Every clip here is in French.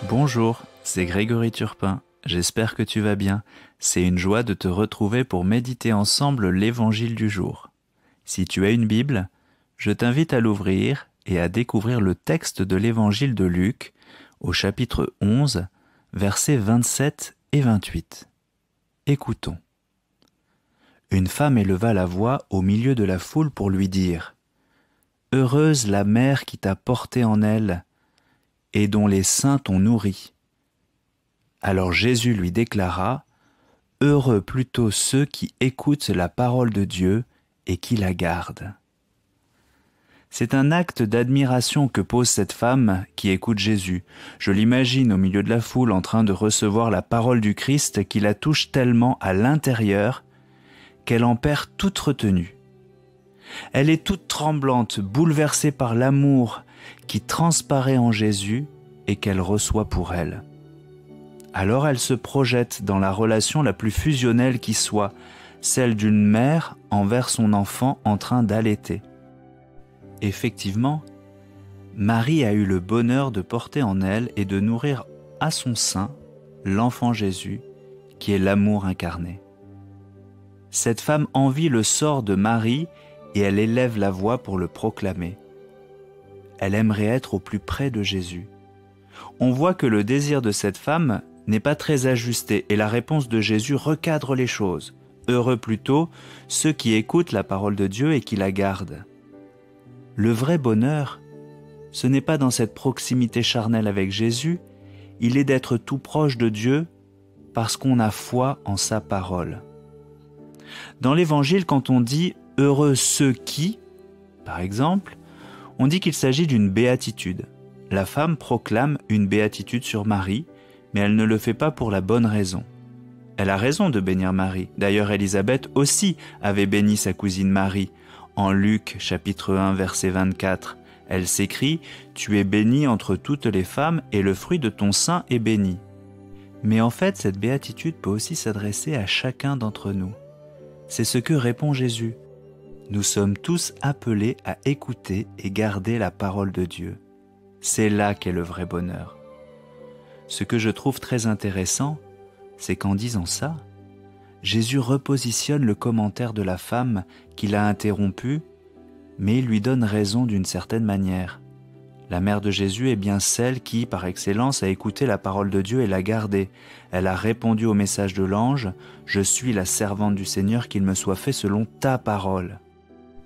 Bonjour, c'est Grégory Turpin. J'espère que tu vas bien. C'est une joie de te retrouver pour méditer ensemble l'Évangile du jour. Si tu as une Bible, je t'invite à l'ouvrir et à découvrir le texte de l'Évangile de Luc au chapitre 11, versets 27 et 28. Écoutons. Une femme éleva la voix au milieu de la foule pour lui dire « Heureuse la mère qui t'a porté en elle et dont les seins t'ont nourri. » Alors Jésus lui déclara « Heureux plutôt ceux qui écoutent la parole de Dieu et qui la gardent. » C'est un acte d'admiration que pose cette femme qui écoute Jésus. Je l'imagine au milieu de la foule en train de recevoir la parole du Christ qui la touche tellement à l'intérieur qu'elle en perd toute retenue. Elle est toute tremblante, bouleversée par l'amour qui transparaît en Jésus et qu'elle reçoit pour elle. Alors elle se projette dans la relation la plus fusionnelle qui soit, celle d'une mère envers son enfant en train d'allaiter. Effectivement, Marie a eu le bonheur de porter en elle et de nourrir à son sein l'enfant Jésus, qui est l'amour incarné. Cette femme envie le sort de Marie et elle élève la voix pour le proclamer. Elle aimerait être au plus près de Jésus. On voit que le désir de cette femme n'est pas très ajusté et la réponse de Jésus recadre les choses. Heureux plutôt ceux qui écoutent la parole de Dieu et qui la gardent. Le vrai bonheur, ce n'est pas dans cette proximité charnelle avec Jésus, il est d'être tout proche de Dieu parce qu'on a foi en sa parole. Dans l'Évangile, quand on dit « heureux ceux qui », par exemple, on dit qu'il s'agit d'une béatitude. La femme proclame une béatitude sur Marie, mais elle ne le fait pas pour la bonne raison. Elle a raison de bénir Marie. D'ailleurs, Élisabeth aussi avait béni sa cousine Marie. En Luc, chapitre 1, verset 24, elle s'écrie « Tu es bénie entre toutes les femmes et le fruit de ton sein est béni ». Mais en fait, cette béatitude peut aussi s'adresser à chacun d'entre nous. C'est ce que répond Jésus. Nous sommes tous appelés à écouter et garder la parole de Dieu. C'est là qu'est le vrai bonheur. Ce que je trouve très intéressant, c'est qu'en disant ça, Jésus repositionne le commentaire de la femme qui l'a interrompu, mais il lui donne raison d'une certaine manière. La mère de Jésus est bien celle qui, par excellence, a écouté la parole de Dieu et l'a gardée. Elle a répondu au message de l'ange « Je suis la servante du Seigneur, qu'il me soit fait selon ta parole ».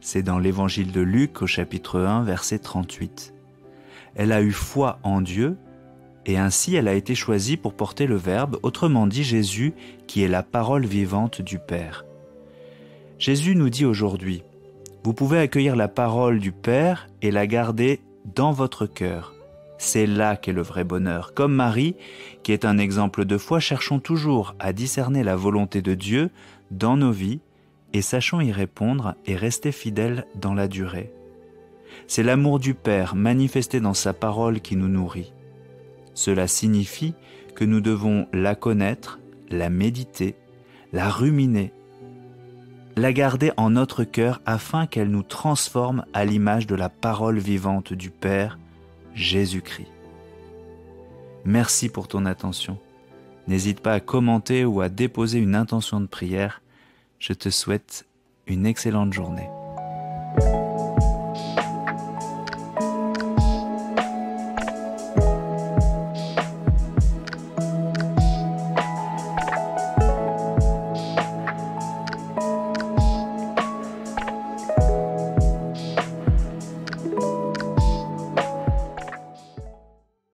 C'est dans l'Évangile de Luc au chapitre 1, verset 38. Elle a eu foi en Dieu et ainsi elle a été choisie pour porter le Verbe, autrement dit Jésus, qui est la parole vivante du Père. Jésus nous dit aujourd'hui, vous pouvez accueillir la parole du Père et la garder dans votre cœur. C'est là qu'est le vrai bonheur. Comme Marie, qui est un exemple de foi, cherchons toujours à discerner la volonté de Dieu dans nos vies et sachons y répondre et rester fidèles dans la durée. C'est l'amour du Père manifesté dans sa parole qui nous nourrit. Cela signifie que nous devons la connaître, la méditer, la ruminer, la garder en notre cœur afin qu'elle nous transforme à l'image de la parole vivante du Père, Jésus-Christ. Merci pour ton attention. N'hésite pas à commenter ou à déposer une intention de prière. Je te souhaite une excellente journée.